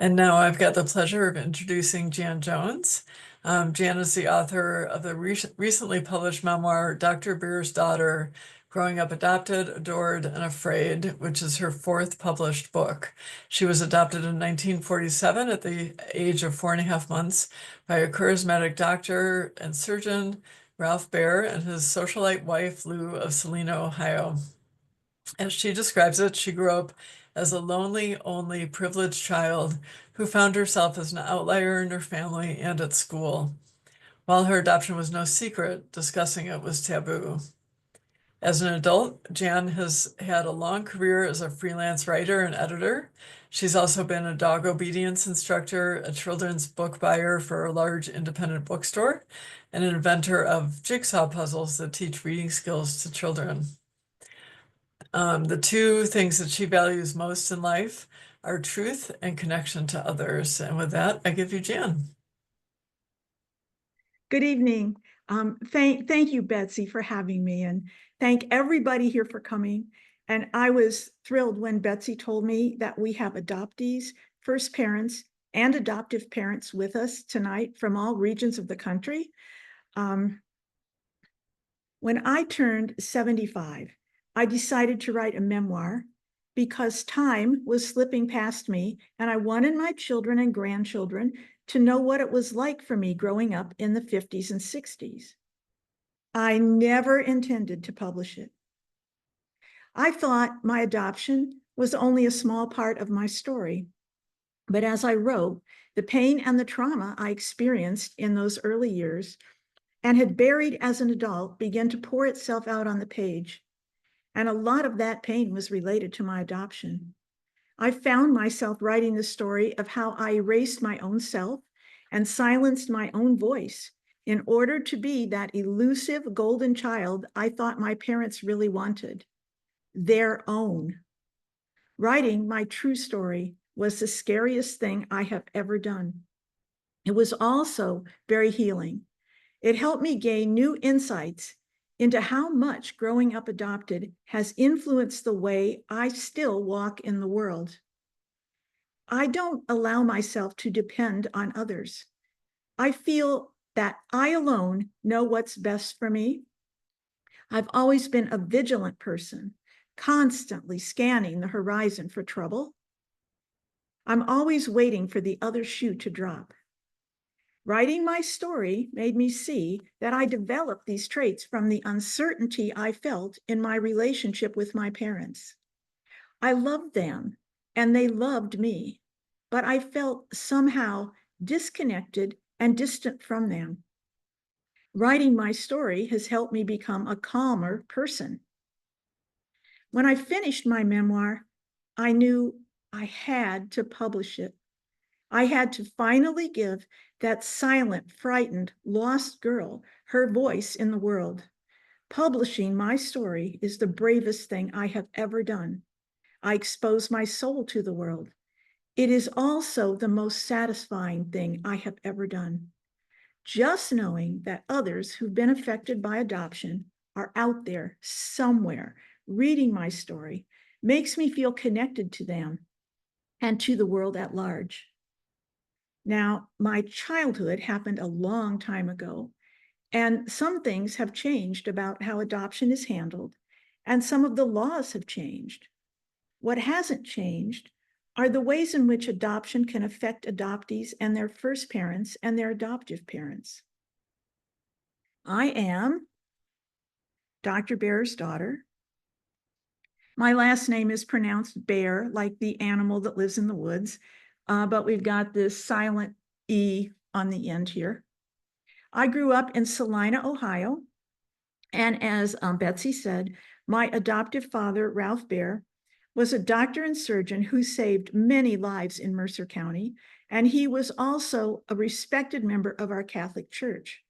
And now I've got the pleasure of introducing Jan Jones. Jan is the author of the recently published memoir, Dr. Beare's Daughter, Growing Up Adopted, Adored, and Afraid, which is her fourth published book. She was adopted in 1947 at the age of 4.5 months by a charismatic doctor and surgeon, Ralph Beare, and his socialite wife, Lou of Celina, Ohio. As she describes it, she grew up as a lonely, only privileged child who found herself as an outlier in her family and at school. While her adoption was no secret, discussing it was taboo. As an adult, Jan has had a long career as a freelance writer and editor. She's also been a dog obedience instructor, a children's book buyer for a large independent bookstore, and an inventor of jigsaw puzzles that teach reading skills to children. The two things that she values most in life are truth and connection to others. And with that, I give you Jan. Good evening. Thank you, Betsy, for having me, and thank everybody here for coming. And I was thrilled when Betsy told me that we have adoptees, first parents, and adoptive parents with us tonight from all regions of the country. When I turned 75, I decided to write a memoir because time was slipping past me, and I wanted my children and grandchildren to know what it was like for me growing up in the 50s and 60s. I never intended to publish it. I thought my adoption was only a small part of my story. But as I wrote, the pain and the trauma I experienced in those early years and had buried as an adult began to pour itself out on the page. And a lot of that pain was related to my adoption. I found myself writing the story of how I erased my own self and silenced my own voice in order to be that elusive golden child I thought my parents really wanted, their own. Writing my true story was the scariest thing I have ever done. It was also very healing. It helped me gain new insights into how much growing up adopted has influenced the way I still walk in the world. I don't allow myself to depend on others. I feel that I alone know what's best for me. I've always been a vigilant person, constantly scanning the horizon for trouble. I'm always waiting for the other shoe to drop. Writing my story made me see that I developed these traits from the uncertainty I felt in my relationship with my parents. I loved them and they loved me, but I felt somehow disconnected and distant from them. Writing my story has helped me become a calmer person. When I finished my memoir, I knew I had to publish it. I had to finally give that silent, frightened, lost girl her voice in the world. Publishing my story is the bravest thing I have ever done. I expose my soul to the world. It is also the most satisfying thing I have ever done. Just knowing that others who've been affected by adoption are out there somewhere reading my story makes me feel connected to them and to the world at large. Now, my childhood happened a long time ago, and some things have changed about how adoption is handled, and some of the laws have changed. What hasn't changed are the ways in which adoption can affect adoptees and their first parents and their adoptive parents. I am Dr. Beare's daughter. My last name is pronounced Beare, like the animal that lives in the woods, but we've got this silent E on the end here. I grew up in Celina, Ohio, and as Betsy said, my adoptive father, Ralph Beare, was a doctor and surgeon who saved many lives in Mercer County, and he was also a respected member of our Catholic Church.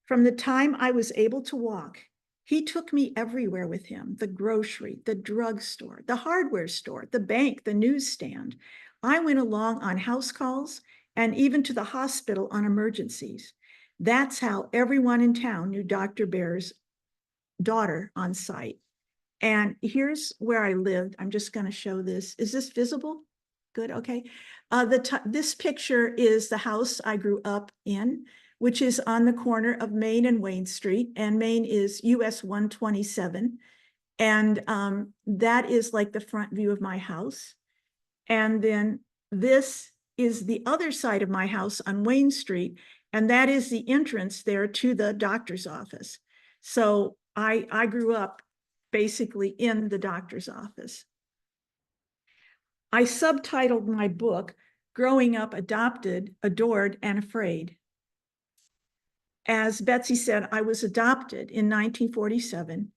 From the time I was able to walk, he took me everywhere with him: the grocery, the drugstore, the hardware store, the bank, the newsstand. I went along on house calls and even to the hospital on emergencies. That's how everyone in town knew Dr. Beare's daughter on site. And here's where I lived. I'm just going to show this. Is this visible? Good, okay. This picture is the house I grew up in, which is on the corner of Main and Wayne Street, and Main is US 127. And that is like the front view of my house. And then this is the other side of my house on Wayne Street, and that is the entrance there to the doctor's office. So I grew up basically in the doctor's office. I subtitled my book, Growing Up Adopted, Adored, and Afraid. As Betsy said, I was adopted in 1947,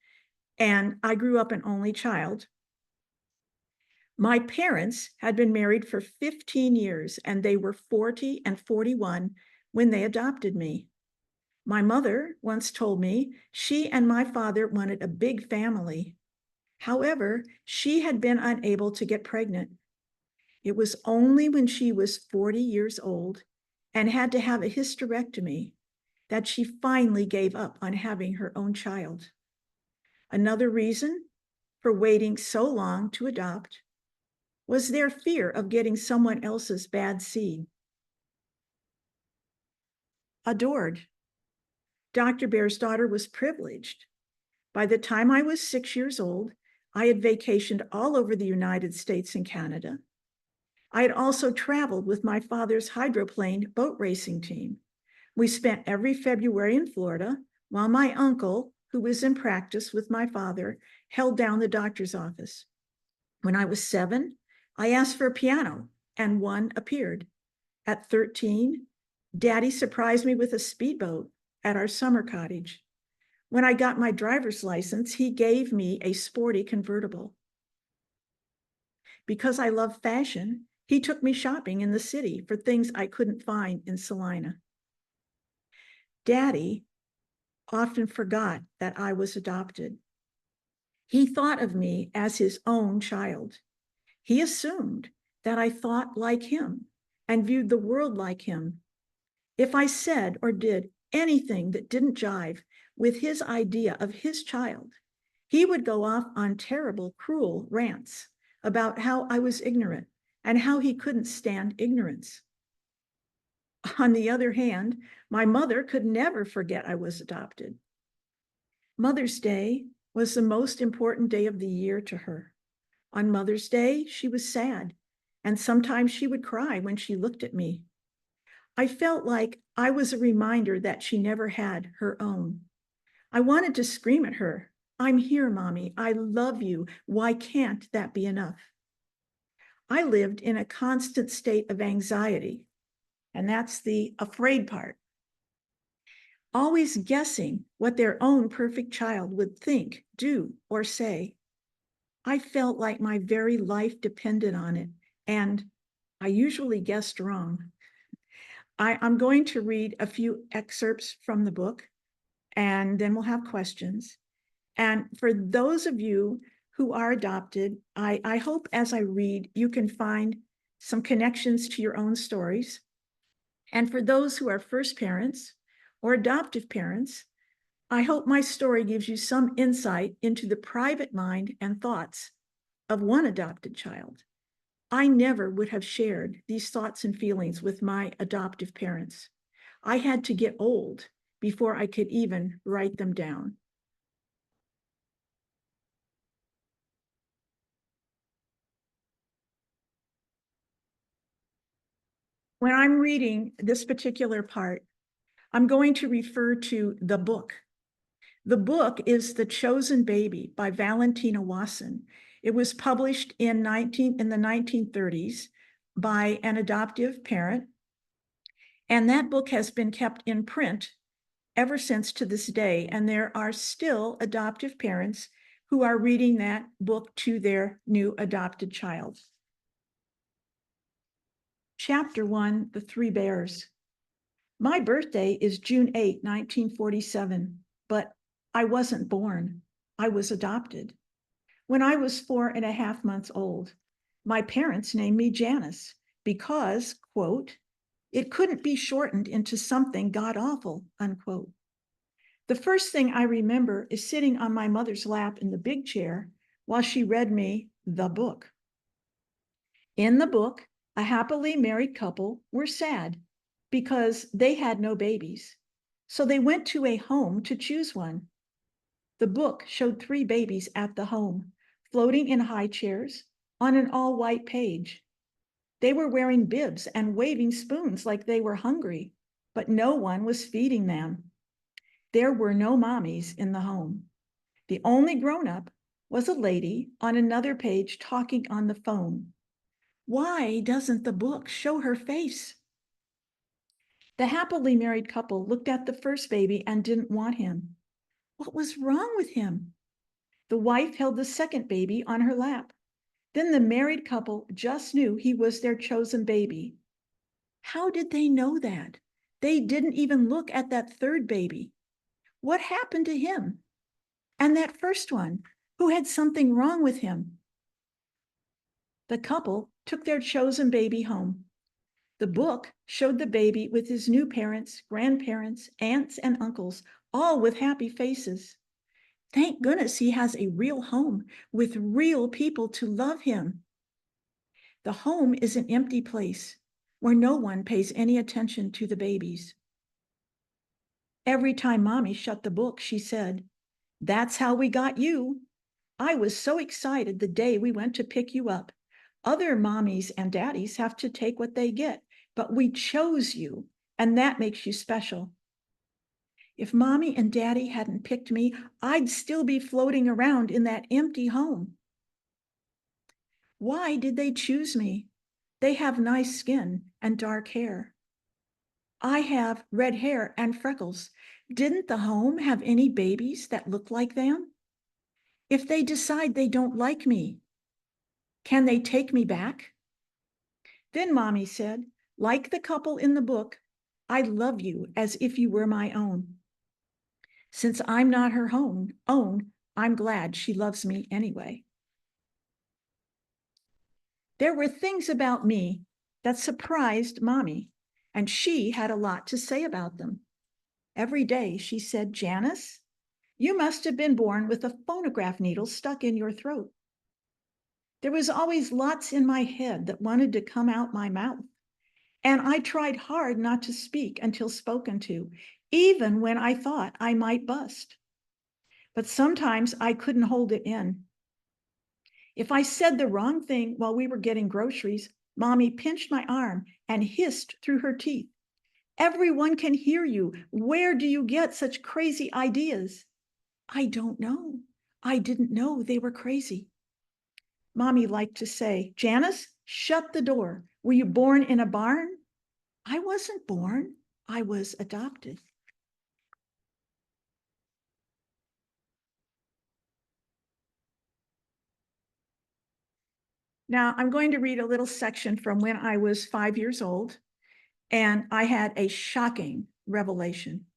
and I grew up an only child. My parents had been married for 15 years, and they were 40 and 41 when they adopted me. My mother once told me she and my father wanted a big family. However, she had been unable to get pregnant. It was only when she was 40 years old and had to have a hysterectomy that she finally gave up on having her own child. Another reason for waiting so long to adopt was their fear of getting someone else's bad seed. Adored. Dr. Beare's daughter was privileged. By the time I was 6 years old, I had vacationed all over the United States and Canada. I had also traveled with my father's hydroplane boat racing team. We spent every February in Florida, while my uncle, who was in practice with my father, held down the doctor's office. When I was 7, I asked for a piano, and one appeared. At 13, Daddy surprised me with a speedboat at our summer cottage. When I got my driver's license, he gave me a sporty convertible. Because I love fashion, he took me shopping in the city for things I couldn't find in Celina. Daddy often forgot that I was adopted. He thought of me as his own child. He assumed that I thought like him and viewed the world like him. If I said or did anything that didn't jive with his idea of his child, he would go off on terrible, cruel rants about how I was ignorant and how he couldn't stand ignorance. On the other hand, my mother could never forget I was adopted. Mother's Day was the most important day of the year to her. On Mother's Day, she was sad, and sometimes she would cry when she looked at me. I felt like I was a reminder that she never had her own. I wanted to scream at her, "I'm here, Mommy. I love you. Why can't that be enough?" I lived in a constant state of anxiety, and that's the afraid part. Always guessing what their own perfect child would think, do, or say. I felt like my very life depended on it, and I usually guessed wrong. I'm going to read a few excerpts from the book, and then we'll have questions. And for those of you who are adopted, I hope as I read, you can find some connections to your own stories. And for those who are first parents or adoptive parents, I hope my story gives you some insight into the private mind and thoughts of one adopted child. I never would have shared these thoughts and feelings with my adoptive parents. I had to get old before I could even write them down. When I'm reading this particular part, I'm going to refer to the book. The book is The Chosen Baby by Valentina Wasson. It was published in the 1930s by an adoptive parent, and that book has been kept in print ever since to this day, and there are still adoptive parents who are reading that book to their new adopted child. Chapter 1, The Three Bears. My birthday is June 8, 1947, but I wasn't born. I was adopted. When I was 4.5 months old, my parents named me Janice because, quote, it couldn't be shortened into something god-awful, unquote. The first thing I remember is sitting on my mother's lap in the big chair while she read me the book. In the book, a happily married couple were sad because they had no babies. So they went to a home to choose one. The book showed 3 babies at the home, floating in high chairs on an all-white page. They were wearing bibs and waving spoons like they were hungry, but no one was feeding them. There were no mommies in the home. The only grown-up was a lady on another page talking on the phone. Why doesn't the book show her face? The happily married couple looked at the first baby and didn't want him. What was wrong with him? The wife held the second baby on her lap. Then the married couple just knew he was their chosen baby. How did they know that? They didn't even look at that third baby. What happened to him? And that first one, who had something wrong with him? The couple took their chosen baby home. The book showed the baby with his new parents, grandparents, aunts, and uncles, all with happy faces. Thank goodness he has a real home with real people to love him. The home is an empty place where no one pays any attention to the babies. Every time Mommy shut the book, she said, "That's how we got you. I was so excited the day we went to pick you up. Other mommies and daddies have to take what they get, but we chose you, and that makes you special. If Mommy and Daddy hadn't picked me, I'd still be floating around in that empty home." Why did they choose me? They have nice skin and dark hair. I have red hair and freckles. Didn't the home have any babies that look like them? If they decide they don't like me, can they take me back? Then Mommy said, like the couple in the book, I love you as if you were my own. Since I'm not her own, I'm glad she loves me anyway. There were things about me that surprised Mommy, and she had a lot to say about them. Every day she said, "Janice, you must have been born with a phonograph needle stuck in your throat." There was always lots in my head that wanted to come out my mouth, and I tried hard not to speak until spoken to, even when I thought I might bust. But sometimes I couldn't hold it in. If I said the wrong thing while we were getting groceries, Mommy pinched my arm and hissed through her teeth, "Everyone can hear you. Where do you get such crazy ideas?" I don't know. I didn't know they were crazy. Mommy liked to say, "Janice, shut the door. Were you born in a barn?" I wasn't born. I was adopted. Now I'm going to read a little section from when I was 5 years old, and I had a shocking revelation.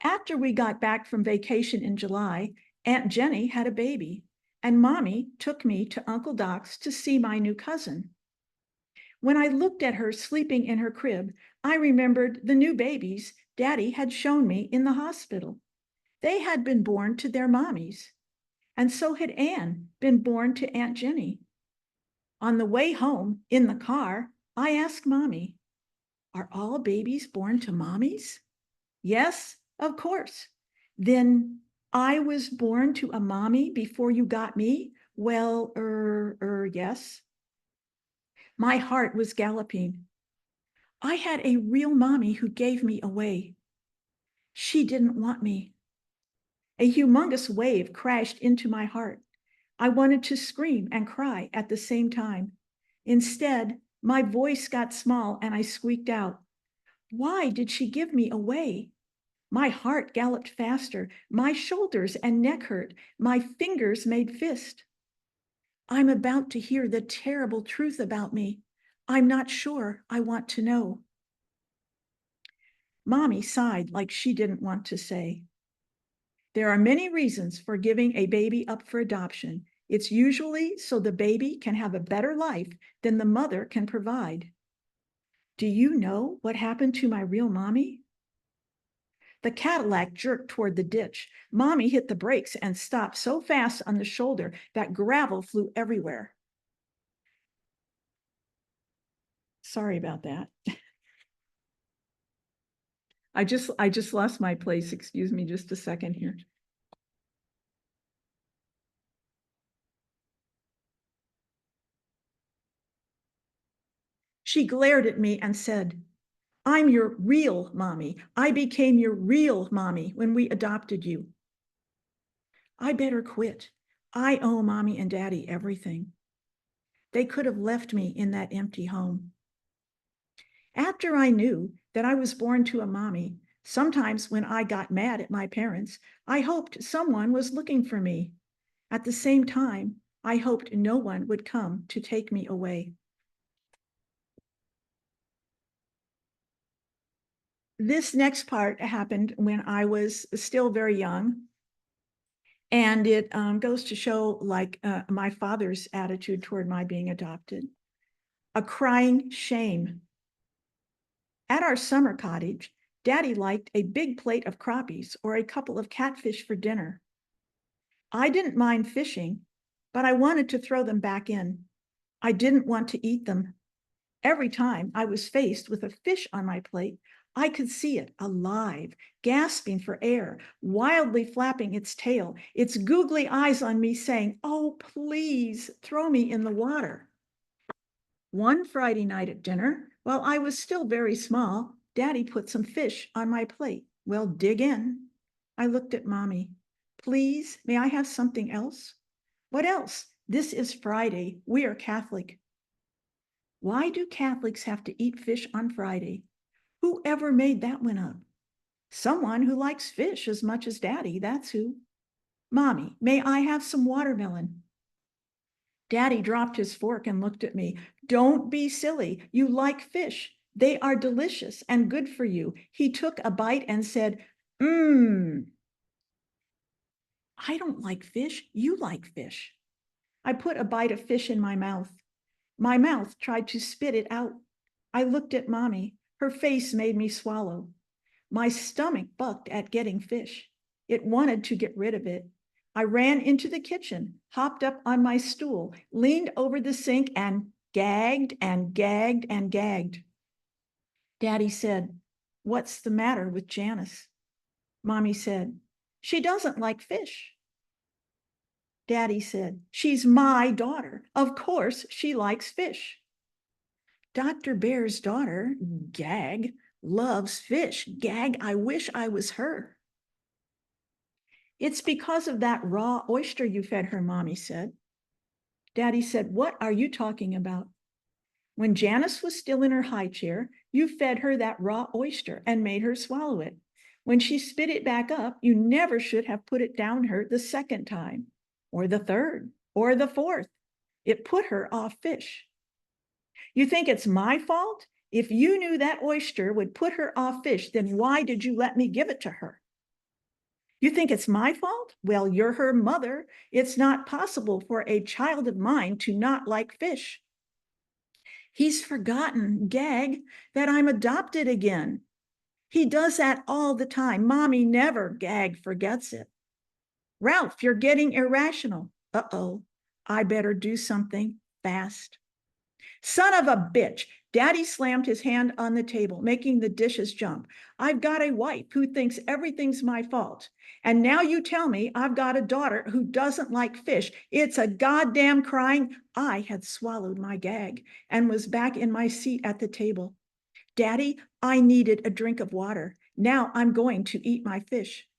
After we got back from vacation in July, Aunt Jenny had a baby, and Mommy took me to Uncle Doc's to see my new cousin. When I looked at her sleeping in her crib, I remembered the new babies Daddy had shown me in the hospital. They had been born to their mommies, and so had Anne been born to Aunt Jenny. On the way home, in the car, I asked Mommy, "Are all babies born to mommies?" "Yes, of course." "Then I was born to a mommy before you got me?" "Well, yes." My heart was galloping. I had a real mommy who gave me away. She didn't want me. A humongous wave crashed into my heart. I wanted to scream and cry at the same time. Instead, my voice got small and I squeaked out, "Why did she give me away?" My heart galloped faster. My shoulders and neck hurt. My fingers made fists. I'm about to hear the terrible truth about me. I'm not sure I want to know. Mommy sighed like she didn't want to say. There are many reasons for giving a baby up for adoption. It's usually so the baby can have a better life than the mother can provide. Do you know what happened to my real mommy? The Cadillac jerked toward the ditch. Mommy hit the brakes and stopped so fast on the shoulder that gravel flew everywhere. Sorry about that. I just lost my place. Excuse me just a second here. She glared at me and said, "I'm your real mommy. I became your real mommy when we adopted you. I better quit. I owe mommy and daddy everything. They could have left me in that empty home." After I knew that I was born to a mommy, sometimes when I got mad at my parents, I hoped someone was looking for me. At the same time, I hoped no one would come to take me away. This next part happened when I was still very young. And it goes to show like my father's attitude toward my being adopted. A crying shame. At our summer cottage, Daddy liked a big plate of crappies or a couple of catfish for dinner. I didn't mind fishing, but I wanted to throw them back in. I didn't want to eat them. Every time I was faced with a fish on my plate, I could see it alive, gasping for air, wildly flapping its tail, its googly eyes on me saying, "Oh, please throw me in the water." One Friday night at dinner, while I was still very small, Daddy put some fish on my plate. "Well, dig in." I looked at Mommy. "Please, may I have something else?" "What else? This is Friday. We are Catholic." Why do Catholics have to eat fish on Friday? Who ever made that one up? Someone who likes fish as much as Daddy, that's who. "Mommy, may I have some watermelon?" Daddy dropped his fork and looked at me. "Don't be silly. You like fish. They are delicious and good for you." He took a bite and said, "Mmm." "I don't like fish. You like fish." I put a bite of fish in my mouth. My mouth tried to spit it out. I looked at Mommy. Her face made me swallow. My stomach bucked at getting fish. It wanted to get rid of it. I ran into the kitchen, hopped up on my stool, leaned over the sink, and gagged and gagged and gagged. Daddy said, "What's the matter with Janice?" Mommy said, "She doesn't like fish." Daddy said, "She's my daughter. Of course she likes fish." Dr. Bear's daughter, gag, loves fish. Gag, I wish I was her. "It's because of that raw oyster you fed her," Mommy said. Daddy said, "What are you talking about?" "When Janice was still in her high chair, you fed her that raw oyster and made her swallow it. When she spit it back up, you never should have put it down her the second time, or the third, or the fourth. It put her off fish. You think it's my fault? If you knew that oyster would put her off fish, then why did you let me give it to her? You think it's my fault? Well, you're her mother. It's not possible for a child of mine to not like fish." He's forgotten, gag, that I'm adopted again. He does that all the time. Mommy never, gag, forgets it. "Ralph, you're getting irrational." Uh-oh, I better do something fast. "Son of a bitch." Daddy slammed his hand on the table, making the dishes jump. "I've got a wife who thinks everything's my fault. And now you tell me I've got a daughter who doesn't like fish. It's a goddamn crying." I had swallowed my gag and was back in my seat at the table. "Daddy, I needed a drink of water. Now I'm going to eat my fish."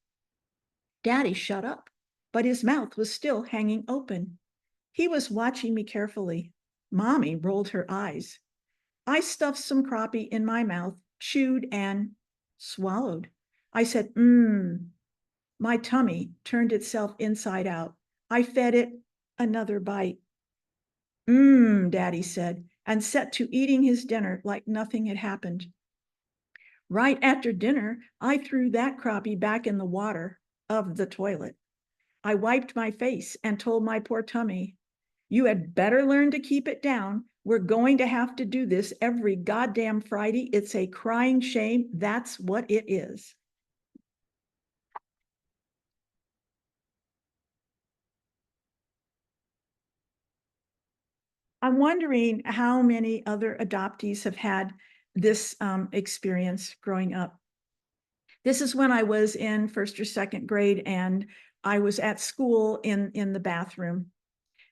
Daddy shut up, but his mouth was still hanging open. He was watching me carefully. Mommy rolled her eyes. I stuffed some crappie in my mouth, chewed, and swallowed. I said, "Mmm." My tummy turned itself inside out. I fed it another bite. "Mmm," Daddy said, and set to eating his dinner like nothing had happened. Right after dinner, I threw that crappie back in the water of the toilet. I wiped my face and told my poor tummy, "You had better learn to keep it down. We're going to have to do this every goddamn Friday. It's a crying shame. That's what it is." I'm wondering how many other adoptees have had this experience growing up. This is when I was in first or second grade, and I was at school in the bathroom.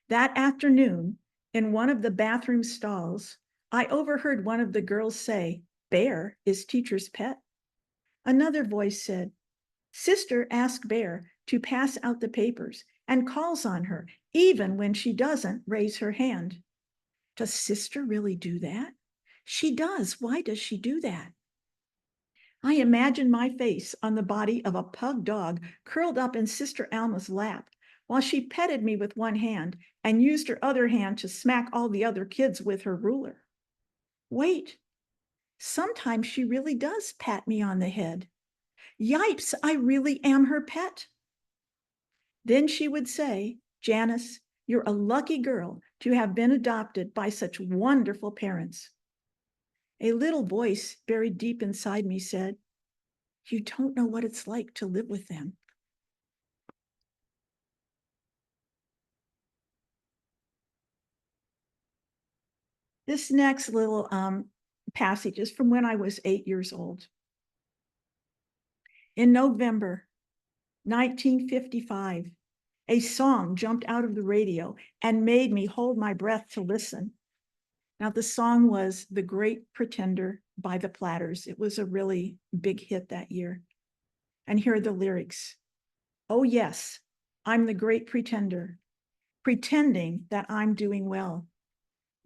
That afternoon, in one of the bathroom stalls, I overheard one of the girls say, "Beare is teacher's pet." Another voice said, "Sister asked Beare to pass out the papers and calls on her, even when she doesn't raise her hand." Does sister really do that? She does. Why does she do that? I imagine my face on the body of a pug dog curled up in Sister Alma's lap while she petted me with one hand and used her other hand to smack all the other kids with her ruler. Wait, sometimes she really does pat me on the head. Yipes, I really am her pet. Then she would say, "Janice, you're a lucky girl to have been adopted by such wonderful parents." A little voice buried deep inside me said, "You don't know what it's like to live with them." This next little passage is from when I was 8 years old. In November 1955, a song jumped out of the radio and made me hold my breath to listen. Now, the song was "The Great Pretender" by the Platters. It was a really big hit that year. And here are the lyrics. "Oh, yes, I'm the great pretender, pretending that I'm doing well.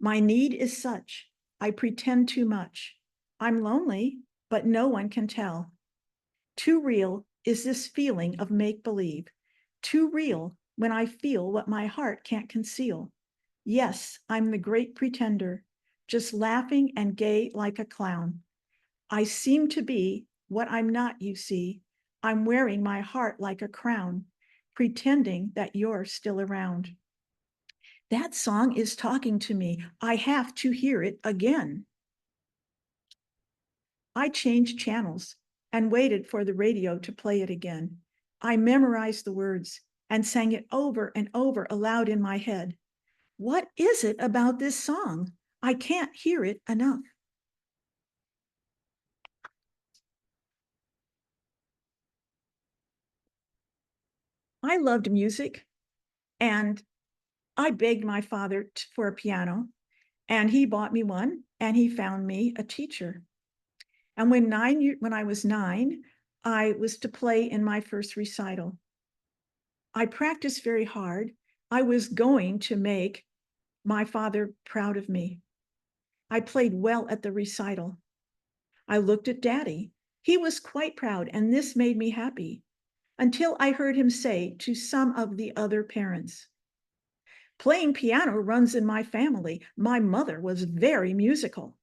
My need is such, I pretend too much. I'm lonely, but no one can tell. Too real is this feeling of make-believe. Too real when I feel what my heart can't conceal. Yes, I'm the great pretender, just laughing and gay like a clown. I seem to be what I'm not, you see. I'm wearing my heart like a crown, pretending that you're still around." That song is talking to me. I have to hear it again. I changed channels and waited for the radio to play it again. I memorized the words and sang it over and over aloud in my head. What is it about this song? I can't hear it enough. I loved music, and I begged my father for a piano, and he bought me one, and he found me a teacher. And when I was 9, I was to play in my first recital. I practiced very hard. I was going to make my father proud of me. I played well at the recital. I looked at Daddy. He was quite proud, and this made me happy, until I heard him say to some of the other parents, "Playing piano runs in my family. My mother was very musical."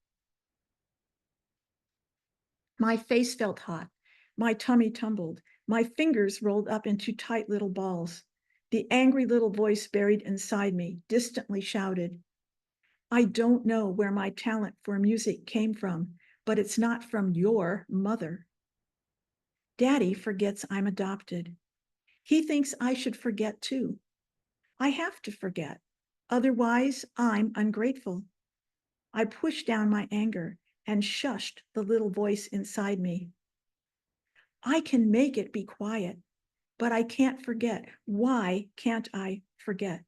My face felt hot. My tummy tumbled. My fingers rolled up into tight little balls. The angry little voice buried inside me distantly shouted, "I don't know where my talent for music came from, but it's not from your mother." Daddy forgets I'm adopted. He thinks I should forget too. I have to forget. Otherwise, I'm ungrateful. I pushed down my anger and shushed the little voice inside me. I can make it be quiet, but I can't forget. Why can't I forget?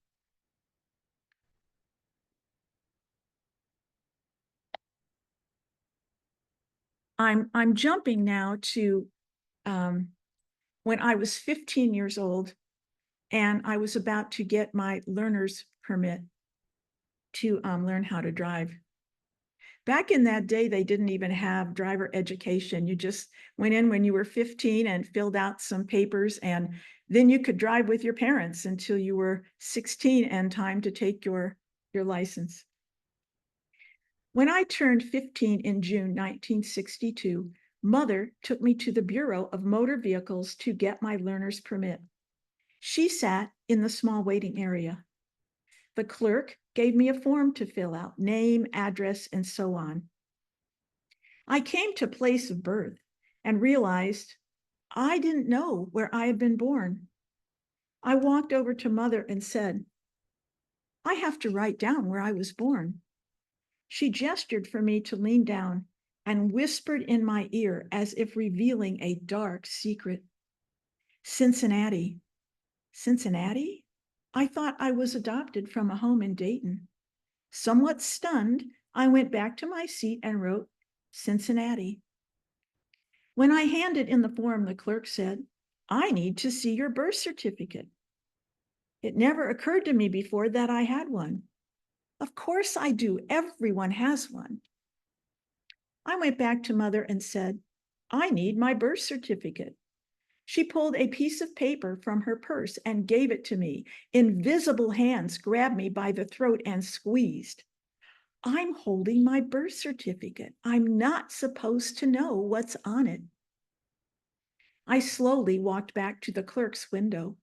I'm jumping now to when I was 15 years old, and I was about to get my learner's permit to learn how to drive. Back in that day, they didn't even have driver education. You just went in when you were 15 and filled out some papers, and then you could drive with your parents until you were 16 and time to take your license. When I turned 15 in June 1962, Mother took me to the Bureau of Motor Vehicles to get my learner's permit. She sat in the small waiting area. The clerk gave me a form to fill out, name, address, and so on. I came to place of birth and realized I didn't know where I had been born. I walked over to Mother and said, I have to write down where I was born. She gestured for me to lean down and whispered in my ear as if revealing a dark secret. Cincinnati. Cincinnati? I thought I was adopted from a home in Dayton. Somewhat stunned, I went back to my seat and wrote Cincinnati. When I handed in the form, the clerk said, "I need to see your birth certificate." It never occurred to me before that I had one. Of course I do. Everyone has one. I went back to Mother and said, "I need my birth certificate." She pulled a piece of paper from her purse and gave it to me. Invisible hands grabbed me by the throat and squeezed. I'm holding my birth certificate. I'm not supposed to know what's on it. I slowly walked back to the clerk's window.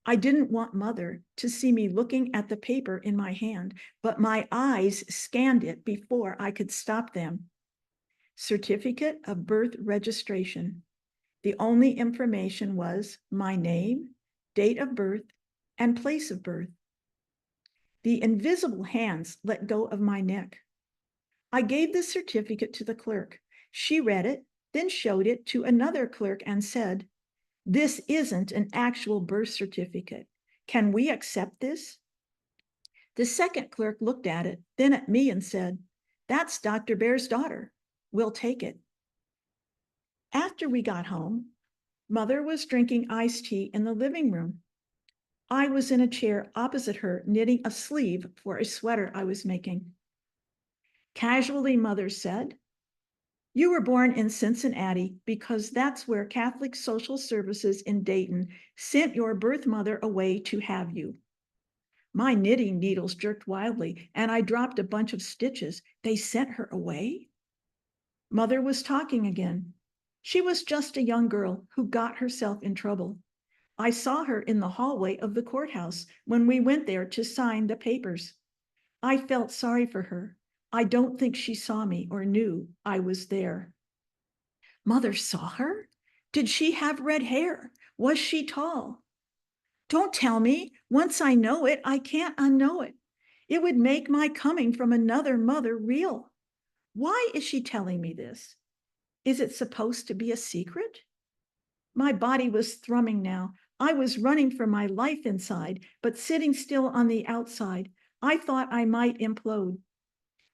I didn't want Mother to see me looking at the paper in my hand, but my eyes scanned it before I could stop them. Certificate of birth registration. The only information was my name, date of birth, and place of birth. The invisible hands let go of my neck. I gave the certificate to the clerk. She read it, then showed it to another clerk and said, "This isn't an actual birth certificate. Can we accept this?" The second clerk looked at it, then at me and said, "That's Dr. Beare's daughter. We'll take it." After we got home, Mother was drinking iced tea in the living room. I was in a chair opposite her, knitting a sleeve for a sweater I was making. Casually, Mother said, "You were born in Cincinnati because that's where Catholic Social Services in Dayton sent your birth mother away to have you." My knitting needles jerked wildly, and I dropped a bunch of stitches. They sent her away? Mother was talking again. She was just a young girl who got herself in trouble. I saw her in the hallway of the courthouse when we went there to sign the papers. I felt sorry for her. I don't think she saw me or knew I was there. Mother saw her? Did she have red hair? Was she tall? Don't tell me. Once I know it, I can't unknow it. It would make my coming from another mother real. Why is she telling me this? Is it supposed to be a secret? My body was thrumming now. I was running for my life inside, but sitting still on the outside. I thought I might implode.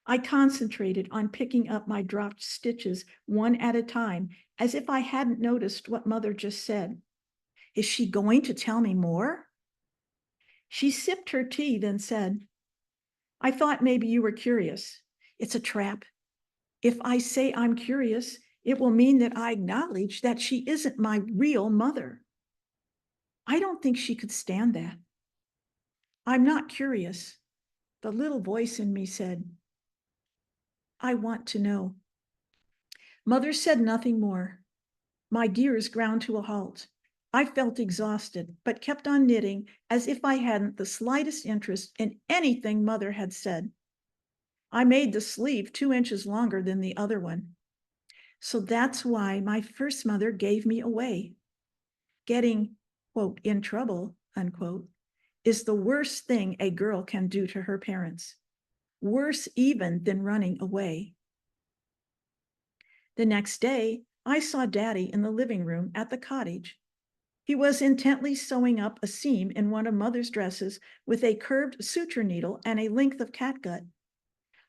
I concentrated on picking up my dropped stitches one at a time, as if I hadn't noticed what Mother just said. Is she going to tell me more? She sipped her tea, then said, "I thought maybe you were curious. It's a trap. If I say I'm curious, it will mean that I acknowledge that she isn't my real mother. I don't think she could stand that. I'm not curious." The little voice in me said, "I want to know." Mother said nothing more. My gears ground to a halt. I felt exhausted, but kept on knitting as if I hadn't the slightest interest in anything Mother had said. I made the sleeve 2 inches longer than the other one. So that's why my first mother gave me away. Getting, quote, in trouble, unquote, is the worst thing a girl can do to her parents. Worse even than running away. The next day, I saw Daddy in the living room at the cottage. He was intently sewing up a seam in one of Mother's dresses with a curved suture needle and a length of catgut.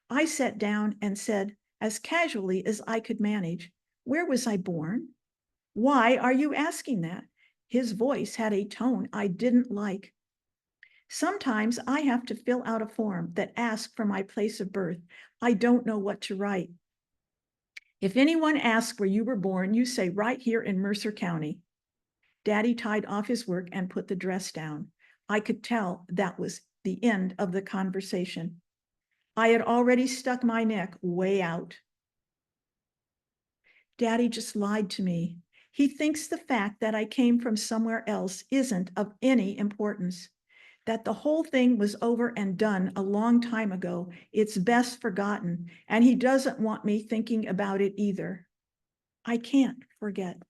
I sat down and said, as casually as I could manage, "Where was I born?" "Why are you asking that?" His voice had a tone I didn't like. Sometimes I have to fill out a form that asks for my place of birth. I don't know what to write. If anyone asks where you were born, you say right here in Mercer County. Daddy tied off his work and put the dress down. I could tell that was the end of the conversation. I had already stuck my neck way out. Daddy just lied to me. He thinks the fact that I came from somewhere else isn't of any importance, that the whole thing was over and done a long time ago. It's best forgotten, and he doesn't want me thinking about it either. I can't forget.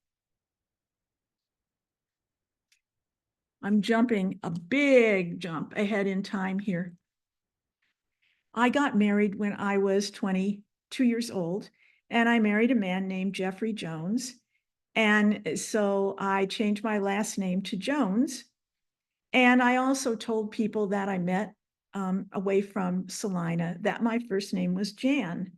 I'm jumping a big jump ahead in time here. I got married when I was 22 years old, and I married a man named Jeffrey Jones. And so I changed my last name to Jones. And I also told people that I met away from Celina that my first name was Jan.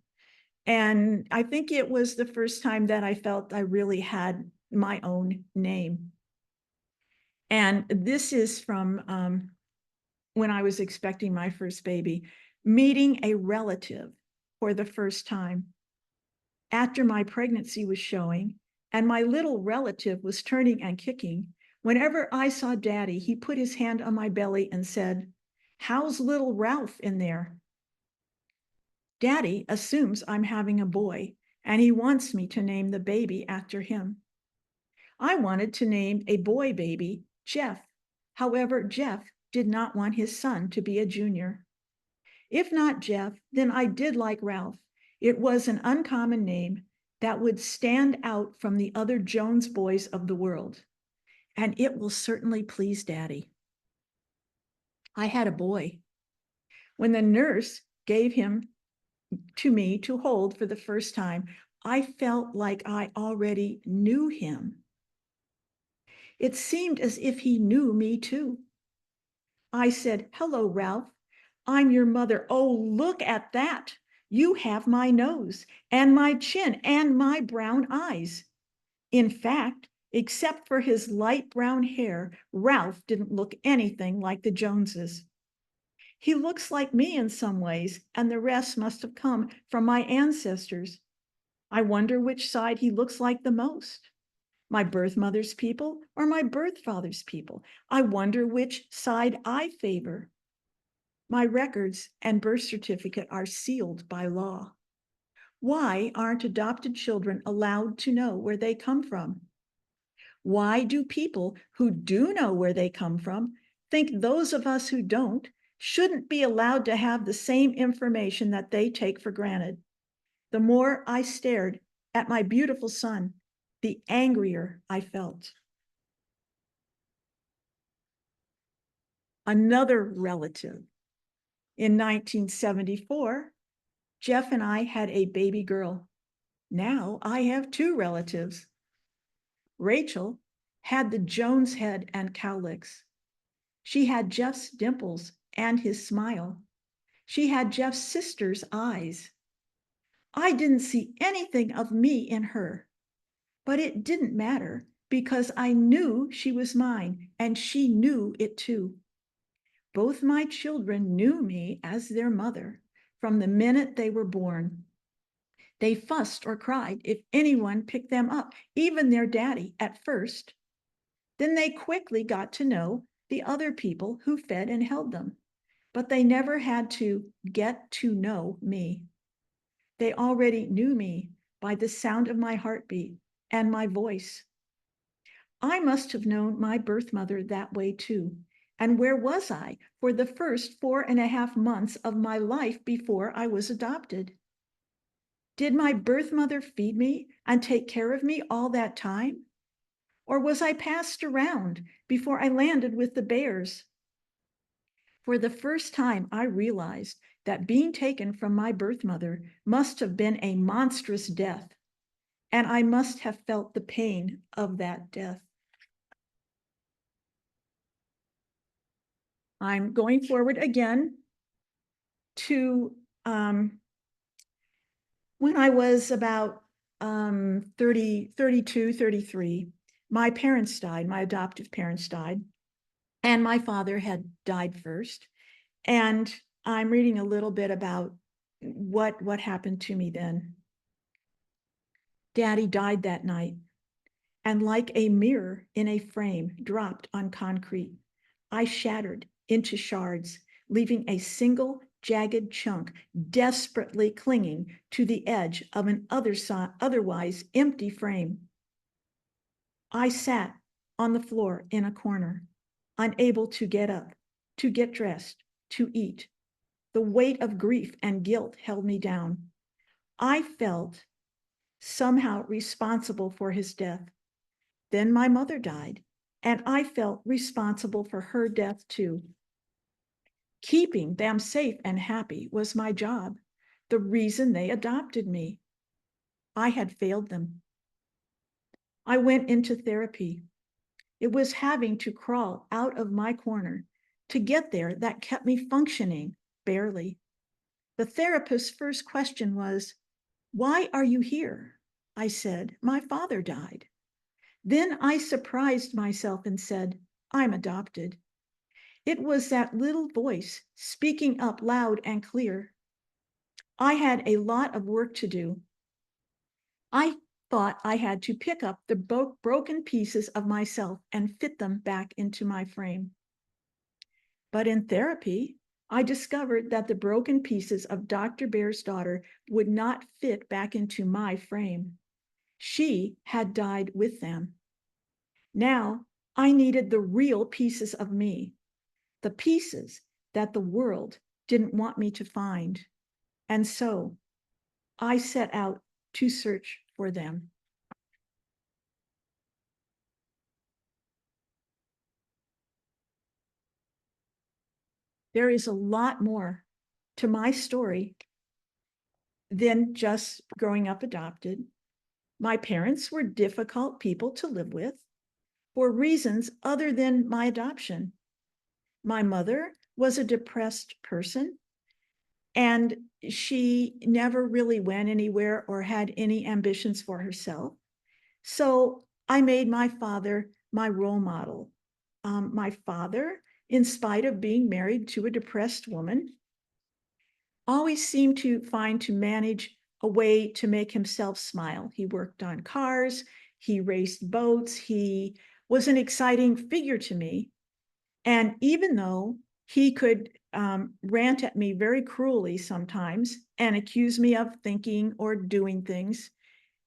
And I think it was the first time that I felt I really had my own name. And this is from when I was expecting my first baby, meeting a relative for the first time. After my pregnancy was showing and my little relative was turning and kicking, whenever I saw Daddy, he put his hand on my belly and said, "How's little Ralph in there?" Daddy assumes I'm having a boy, and he wants me to name the baby after him. I wanted to name a boy baby Jeff. However, Jeff did not want his son to be a junior. If not Jeff, then I did like Ralph. It was an uncommon name that would stand out from the other Jones boys of the world. And it will certainly please Daddy. I had a boy. When the nurse gave him to me to hold for the first time, I felt like I already knew him. It seemed as if he knew me too. I said, "Hello, Ralph. I'm your mother. Oh, look at that. You have my nose and my chin and my brown eyes." In fact, except for his light brown hair, Ralph didn't look anything like the Joneses. He looks like me in some ways, and the rest must have come from my ancestors. I wonder which side he looks like the most. My birth mother's people or my birth father's people? I wonder which side I favor. My records and birth certificate are sealed by law. Why aren't adopted children allowed to know where they come from? Why do people who do know where they come from think those of us who don't shouldn't be allowed to have the same information that they take for granted? The more I stared at my beautiful son, the angrier I felt. Another relative. In 1974, Jeff and I had a baby girl. Now I have two relatives. Rachel had the Jones head and cowlicks. She had Jeff's dimples and his smile. She had Jeff's sister's eyes. I didn't see anything of me in her, but it didn't matter because I knew she was mine and she knew it too. Both my children knew me as their mother from the minute they were born. They fussed or cried if anyone picked them up, even their daddy at first. Then they quickly got to know the other people who fed and held them, but they never had to get to know me. They already knew me by the sound of my heartbeat and my voice. I must have known my birth mother that way too. And where was I for the first 4.5 months of my life before I was adopted? Did my birth mother feed me and take care of me all that time? Or was I passed around before I landed with the Bears? For the first time, I realized that being taken from my birth mother must have been a monstrous death, and I must have felt the pain of that death. I'm going forward again to when I was about 32, 33, my parents died, my adoptive parents died, and my father had died first. And I'm reading a little bit about what happened to me then. Daddy died that night, and like a mirror in a frame dropped on concrete, I shattered into shards, leaving a single jagged chunk desperately clinging to the edge of an otherwise empty frame. I sat on the floor in a corner, unable to get up, to get dressed, to eat. The weight of grief and guilt held me down. I felt somehow responsible for his death. Then my mother died, and I felt responsible for her death too. Keeping them safe and happy was my job, the reason they adopted me. I had failed them. I went into therapy. It was having to crawl out of my corner to get there that kept me functioning, barely. The therapist's first question was, "Why are you here?" I said, "My father died." Then I surprised myself and said, "I'm adopted." It was that little voice speaking up loud and clear. I had a lot of work to do. I thought I had to pick up the broken pieces of myself and fit them back into my frame. But in therapy, I discovered that the broken pieces of Dr. Beare's daughter would not fit back into my frame. She had died with them. Now I needed the real pieces of me, the pieces that the world didn't want me to find. And so I set out to search for them. There is a lot more to my story than just growing up adopted. My parents were difficult people to live with for reasons other than my adoption. My mother was a depressed person, and she never really went anywhere or had any ambitions for herself. So I made my father my role model. My father, in spite of being married to a depressed woman, always seemed to manage a way to make himself smile. He worked on cars, he raced boats, he was an exciting figure to me. And even though he could rant at me very cruelly sometimes and accuse me of thinking or doing things,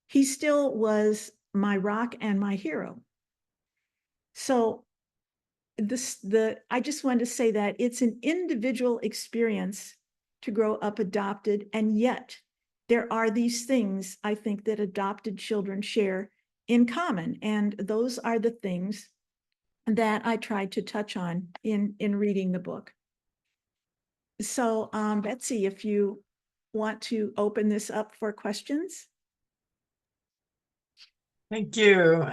he still was my rock and my hero. So I just wanted to say that it's an individual experience to grow up adopted, and yet there are these things I think that adopted children share in common, and those are the things that I tried to touch on in reading the book. So Betsy, if you want to open this up for questions. Thank you.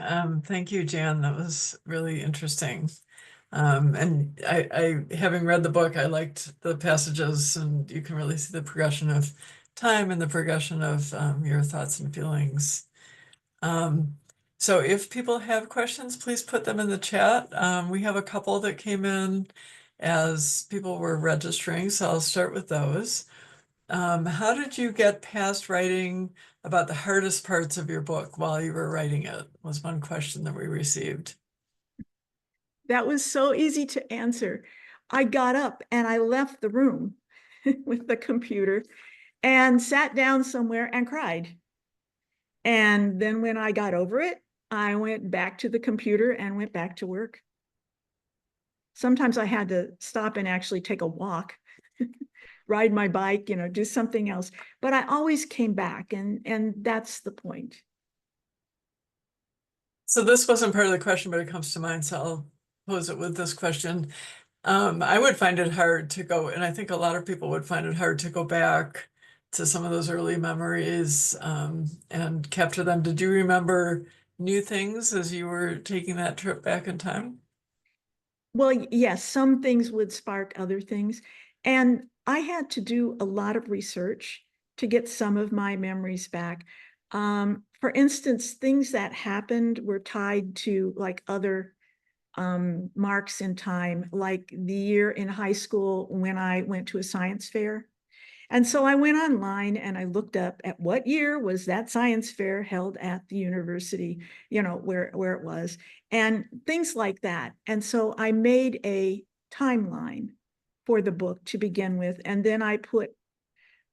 Thank you, Jan. That was really interesting. And having read the book, I liked the passages, and you can really see the progression of time and the progression of your thoughts and feelings. So if people have questions, please put them in the chat. We have a couple that came in as people were registering, so I'll start with those. How did you get past writing about the hardest parts of your book while you were writing it? Was one question that we received. That was so easy to answer. I got up and I left the room with the computer and sat down somewhere and cried. And then when I got over it, I went back to the computer and went back to work. Sometimes I had to stop and actually take a walk, ride my bike, do something else. But I always came back, and that's the point. So this wasn't part of the question, but it comes to mind, so I'll pose it with this question. I would find it hard to go, and I think a lot of people would find it hard to go back to some of those early memories and capture them. Did you remember new things as you were taking that trip back in time? Well, yes, some things would spark other things. And I had to do a lot of research to get some of my memories back. For instance, things that happened were tied to like other marks in time, like the year in high school when I went to a science fair. And so I went online and I looked up at what year was that science fair held at the university, where it was, and things like that. And so I made a timeline for the book to begin with. And then I put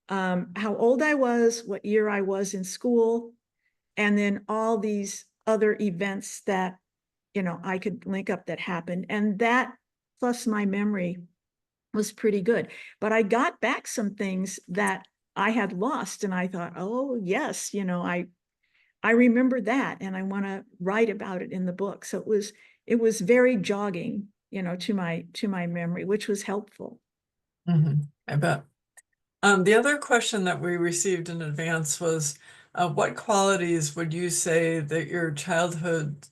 how old I was, what year I was in school, and then all these other events that, I could link up that happened. And that plus my memory was pretty good. But I got back some things that I had lost, and I thought, oh yes, I remember that, and I want to write about it in the book. So it was very jogging, to my memory, which was helpful. I bet. The other question that we received in advance was, what qualities would you say that your childhood,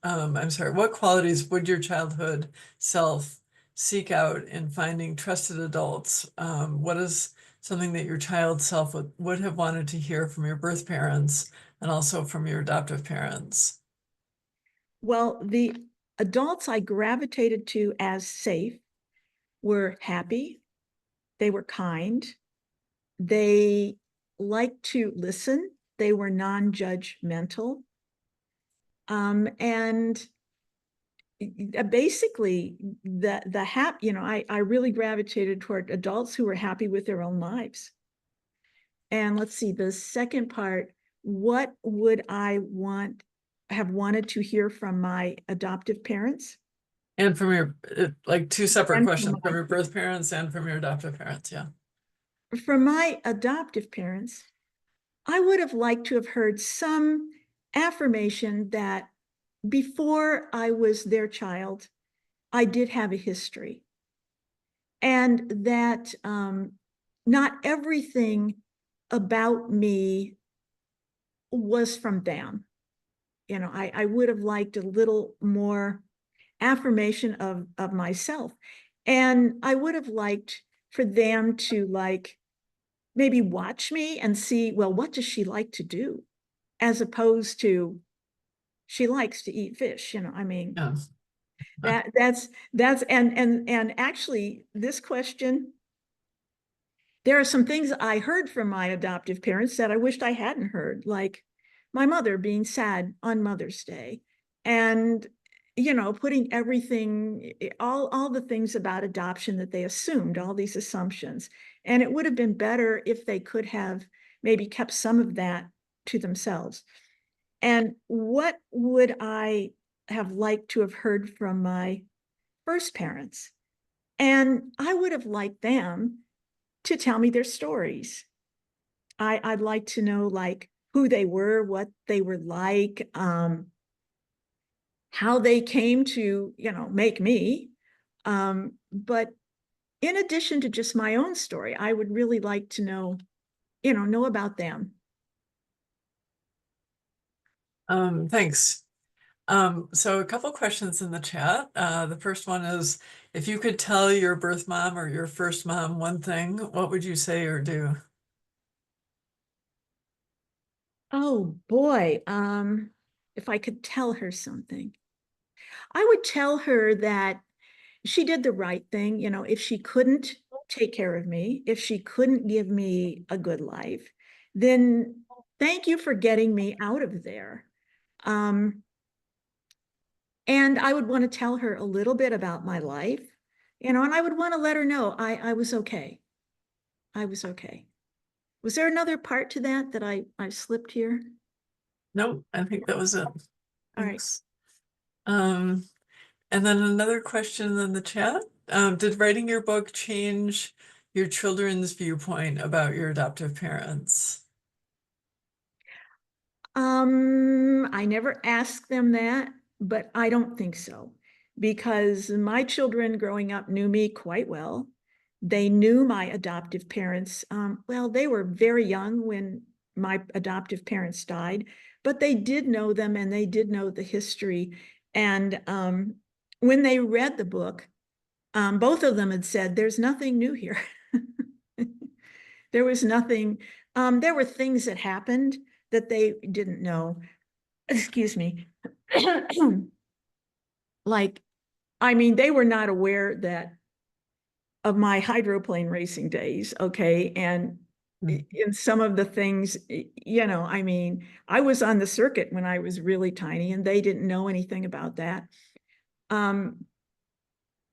I'm sorry, what qualities would your childhood self seek out in finding trusted adults? What is something that your child self would have wanted to hear from your birth parents and also from your adoptive parents? Well, the adults I gravitated to as safe were happy, they were kind, they liked to listen, they were non-judgmental, and basically I really gravitated toward adults who were happy with their own lives. And let's see, the second part, what would I have wanted to hear from my adoptive parents? And from your, like two separate And from questions, from your birth parents and from your adoptive parents, yeah. from my adoptive parents, I would have liked to have heard some affirmation that before I was their child, I did have a history, and that not everything about me was from them. I would have liked a little more affirmation of myself. And I would have liked for them to like maybe watch me and see, well, what does she like to do? As opposed to she likes to eat fish, I mean, Yeah. that's and actually this question, there are some things I heard from my adoptive parents that I wished I hadn't heard, like my mother being sad on Mother's Day, and putting everything, all the things about adoption that they assumed, all these assumptions. And it would have been better if they could have maybe kept some of that to themselves. And what would I have liked to have heard from my first parents? And I would have liked them to tell me their stories. I'd like to know like who they were, what they were like, how they came to, make me. But in addition to just my own story, I would really like to know about them. Thanks. So a couple questions in the chat. The first one is, if you could tell your birth mom or your first mom one thing, what would you say or do? Oh boy, if I could tell her something, I would tell her that she did the right thing. If she couldn't take care of me, if she couldn't give me a good life, then thank you for getting me out of there. Um, and I would want to tell her a little bit about my life, and I would want to let her know I was okay. I was okay. Was there another part to that I slipped here? No, I think that was it. All right. Thanks. Um, and then another question in the chat. Did writing your book change your children's viewpoint about your adoptive parents? I never asked them that, but I don't think so, because my children growing up knew me quite well. They knew my adoptive parents. Well, they were very young when my adoptive parents died, but they did know them and they did know the history. And when they read the book, both of them had said, "There's nothing new here." There was nothing. There were things that happened that they didn't know. Excuse me. Like, I mean, they were not aware that of my hydroplane racing days, okay? And Mm. in some of the things, I mean, I was on the circuit when I was really tiny and they didn't know anything about that. Um,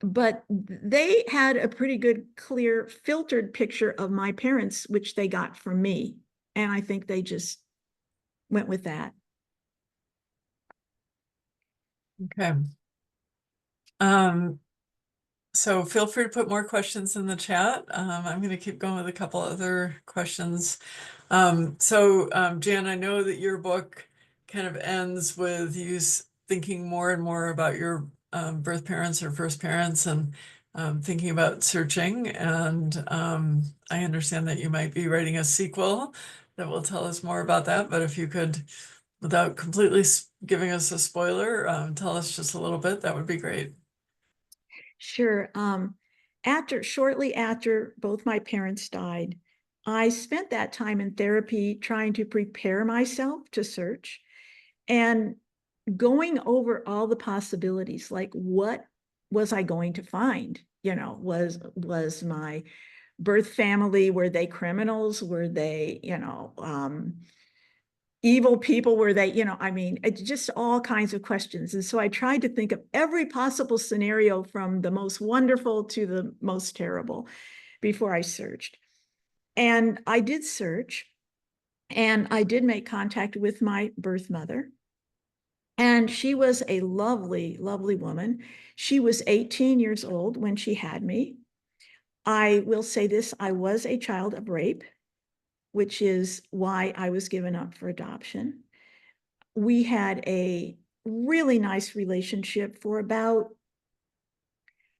but they had a pretty good, clear, filtered picture of my parents, which they got from me. And I think they just went with that. Okay. Um, so feel free to put more questions in the chat. I'm going to keep going with a couple other questions. Jan, I know that your book kind of ends with you thinking more and more about your birth parents or first parents, and thinking about searching, and I understand that you might be writing a sequel that will tell us more about that. But if you could, without completely giving us a spoiler, tell us just a little bit, that would be great. Sure. Shortly after both my parents died, I spent that time in therapy trying to prepare myself to search and going over all the possibilities, like what was I going to find? Was my birth family, were they criminals? Were they, evil people? Were they, I mean, it's just all kinds of questions. And so I tried to think of every possible scenario from the most wonderful to the most terrible before I searched. And I did search, and I did make contact with my birth mother. And she was a lovely, lovely woman. She was 18 years old when she had me. I will say this, I was a child of rape, which is why I was given up for adoption. We had a really nice relationship for about,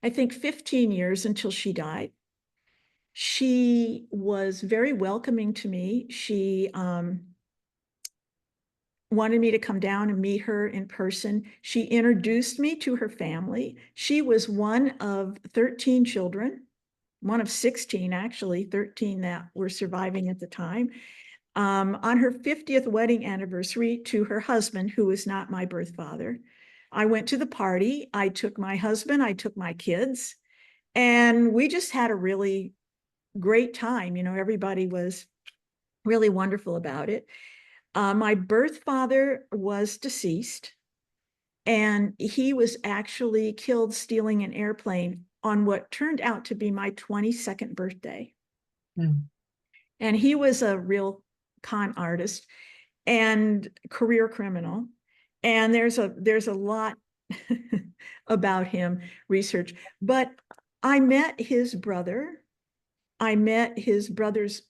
I think, 15 years until she died. She was very welcoming to me. She wanted me to come down and meet her in person. She introduced me to her family. She was one of 13 children, one of 16, actually, 13 that were surviving at the time. On her 50th wedding anniversary to her husband, who was not my birth father, I went to the party. I took my husband, I took my kids, and we just had a really great time. Everybody was really wonderful about it. My birth father was deceased, and he was actually killed stealing an airplane on what turned out to be my 22nd birthday. Hmm. And he was a real con artist and career criminal. And there's a lot about him, research. But I met his brother. I met his brother's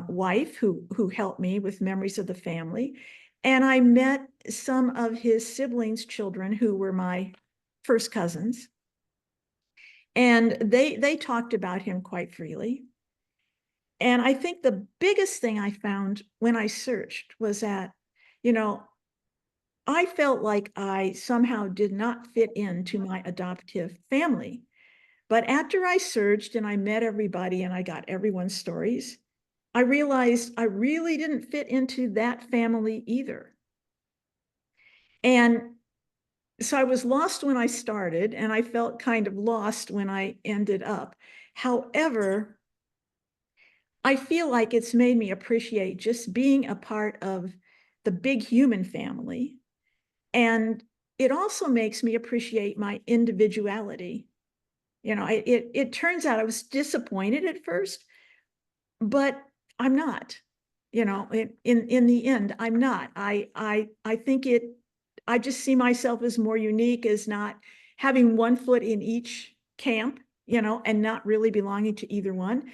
wife, who helped me with memories of the family. And I met some of his siblings' children, who were my first cousins. And they talked about him quite freely. And I think the biggest thing I found when I searched was that, you know, I felt like I somehow did not fit into my adoptive family. But after I searched and I met everybody and I got everyone's stories, I realized I really didn't fit into that family either. And so I was lost when I started, and I felt kind of lost when I ended up. However, I feel like it's made me appreciate just being a part of the big human family. And it also makes me appreciate my individuality. It turns out I was disappointed at first, but I'm not. In the end, I'm not. I think I just see myself as more unique, as not having one foot in each camp, and not really belonging to either one.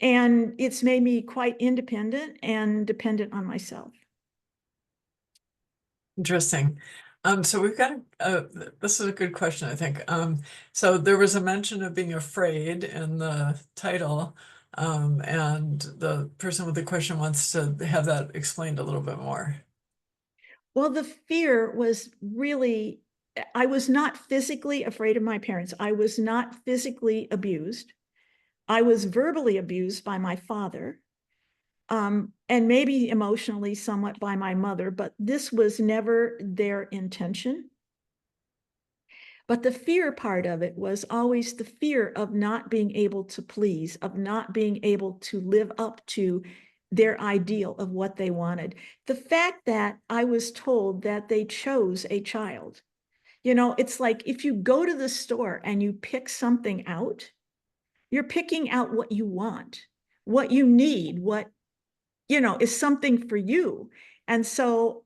And it's made me quite independent and dependent on myself. Interesting. So we've got this is a good question, I think. So there was a mention of being afraid in the title, and the person with the question wants to have that explained a little bit more. Well, the fear was really, I was not physically afraid of my parents. I was not physically abused. I was verbally abused by my father, and maybe emotionally somewhat by my mother, but this was never their intention. But the fear part of it was always the fear of not being able to please, of not being able to live up to their ideal of what they wanted. The fact that I was told that they chose a child. It's like if you go to the store and you pick something out, you're picking out what you want, what you need, what, is something for you. And so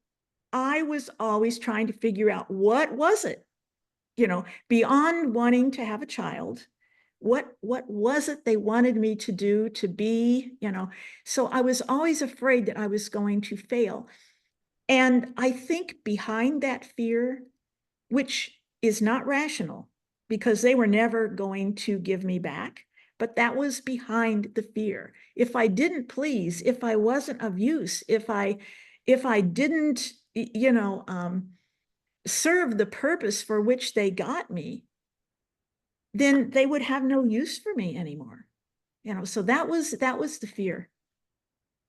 I was always trying to figure out, what was it, beyond wanting to have a child, what was it they wanted me to do, to be, so I was always afraid that I was going to fail. And I think behind that fear, which is not rational, because they were never going to give me back. But that was behind the fear. If I didn't please, if I wasn't of use, if I didn't, serve the purpose for which they got me, then they would have no use for me anymore. So that was the fear.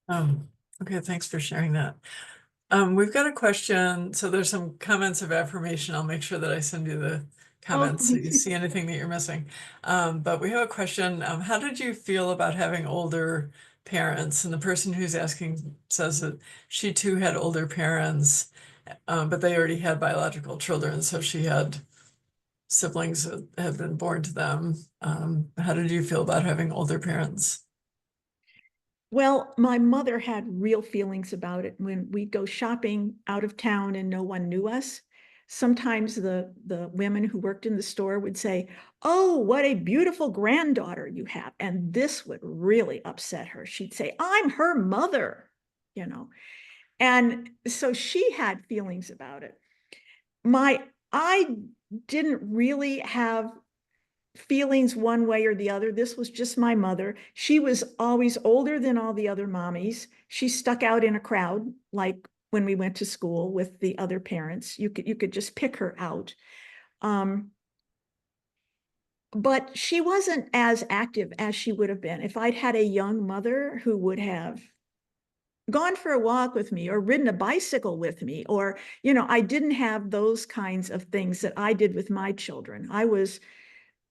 Okay, thanks for sharing that. We've got a question. So there's some comments of affirmation. I'll make sure that I send you the Oh, comments so thank you you. see anything that you're missing. But we have a question. How did you feel about having older parents? And the person who's asking says that she too had older parents, but they already had biological children. So she had siblings that had been born to them. How did you feel about having older parents? Well, my mother had real feelings about it when we'd go shopping out of town and no one knew us. Sometimes the women who worked in the store would say, "Oh, what a beautiful granddaughter you have." And this would really upset her. She'd say, "I'm her mother," you know. And so she had feelings about it. I didn't really have feelings one way or the other. This was just my mother. She was always older than all the other mommies. She stuck out in a crowd, like when we went to school with the other parents. You could just pick her out. Um, but she wasn't as active as she would have been if I'd had a young mother who would have gone for a walk with me or ridden a bicycle with me, or I didn't have those kinds of things that I did with my children. I was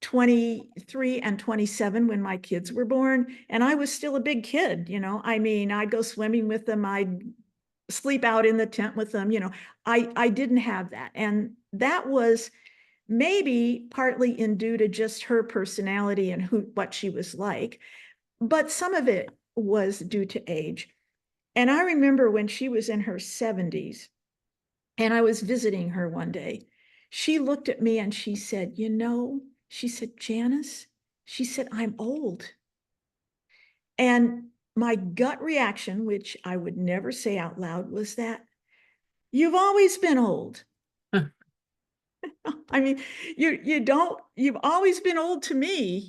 23 and 27 when my kids were born, and I was still a big kid. I mean, I'd go swimming with them, I'd sleep out in the tent with them. I didn't have that, and that was maybe partly in due to just her personality and what she was like, but some of it was due to age. And I remember when she was in her 70s and I was visiting her one day, she looked at me and she said, she said, "Janice," she said, "I'm old." And my gut reaction, which I would never say out loud, was that, "You've always been old." I mean, you've always been old to me.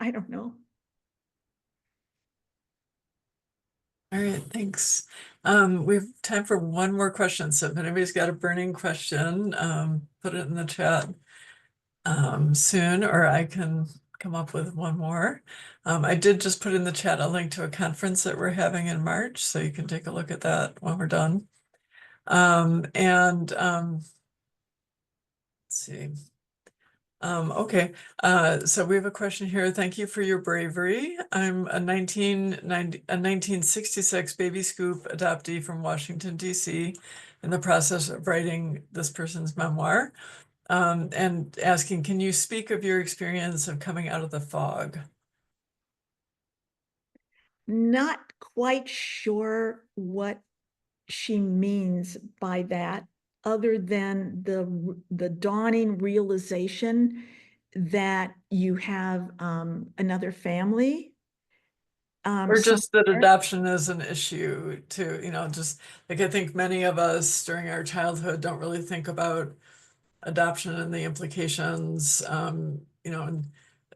I don't know. All right, thanks. We have time for one more question. So if anybody's got a burning question, put it in the chat soon, or I can come up with one more. I did just put in the chat a link to a conference that we're having in March, so you can take a look at that when we're done. Let's see. Okay, so we have a question here. Thank you for your bravery. I'm a 1966 baby scoop adoptee from Washington, D.C., in the process of writing this person's memoir, and asking, can you speak of your experience of coming out of the fog? Not quite sure what she means by that, other than the dawning realization that you have another family Or just that somewhere. adoption is an issue too, just like I think many of us during our childhood don't really think about adoption and the implications, and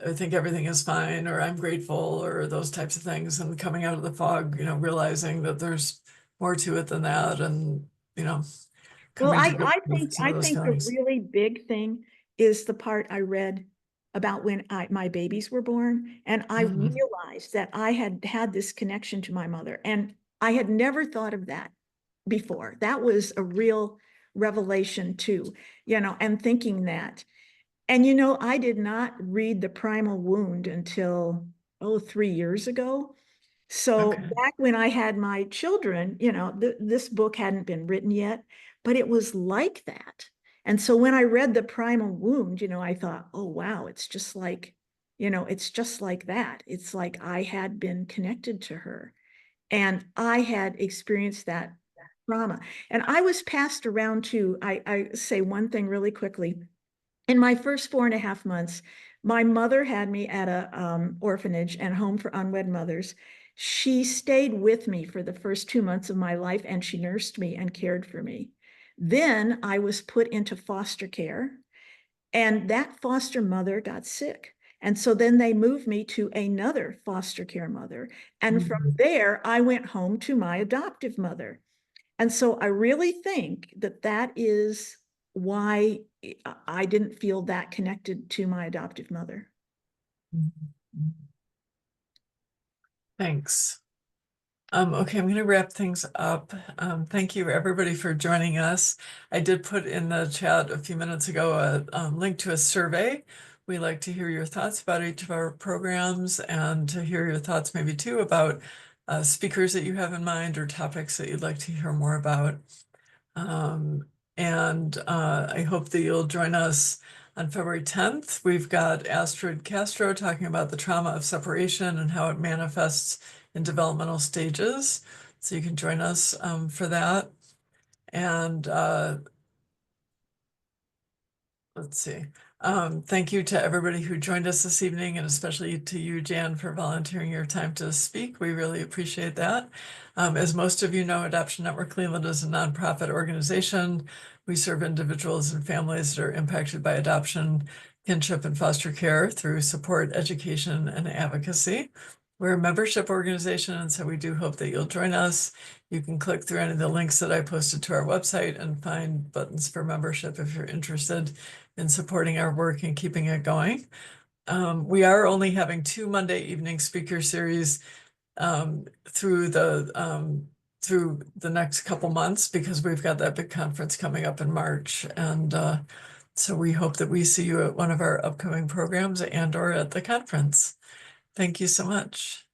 I think everything is fine, or I'm grateful, or those types of things, and coming out of the fog, realizing that there's more to it than that, and, Well, coming to I, grips I with think some I of those think the feelings. really big thing is the part I read about when my babies were born, and I Mhm. realized that I had had this connection to my mother, and I had never thought of that before. That was a real revelation too, and thinking that. And I did not read The Primal Wound until, 3 years ago. So Okay. back when I had my children, this book hadn't been written yet, but it was like that. And so when I read The Primal Wound, I thought, oh, wow, it's just like that. It's like I had been connected to her and I had experienced that trauma. And I was passed around too. I say one thing really quickly. In my first 4.5 months, my mother had me at a orphanage and home for unwed mothers. She stayed with me for the first 2 months of my life, and she nursed me and cared for me. Then I was put into foster care. And that foster mother got sick. And so then they moved me to another foster care mother. And from Mhm. there, I went home to my adoptive mother. And so I really think that that is why I didn't feel that connected to my adoptive mother. Mhm. Thanks. Okay, I'm going to wrap things up. Thank you, everybody, for joining us. I did put in the chat a few minutes ago a link to a survey. We like to hear your thoughts about each of our programs and to hear your thoughts maybe too about speakers that you have in mind or topics that you'd like to hear more about. And I hope that you'll join us on February 10th. We've got Astrid Castro talking about the trauma of separation and how it manifests in developmental stages. So you can join us for that. And let's see. Thank you to everybody who joined us this evening, and especially to you, Jan, for volunteering your time to speak. We really appreciate that. As most of you know, Adoption Network Cleveland is a nonprofit organization. We serve individuals and families that are impacted by adoption, kinship, and foster care through support, education, and advocacy. We're a membership organization, and so we do hope that you'll join us. You can click through any of the links that I posted to our website and find buttons for membership if you're interested in supporting our work and keeping it going. We are only having 2 Monday evening speaker series through the next couple months because we've got that big conference coming up in March. And so we hope that we see you at one of our upcoming programs and or at the conference. Thank you so much.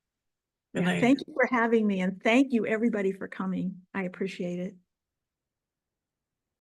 Good Yeah, night. thank you for having me, and thank you everybody for coming. I appreciate it.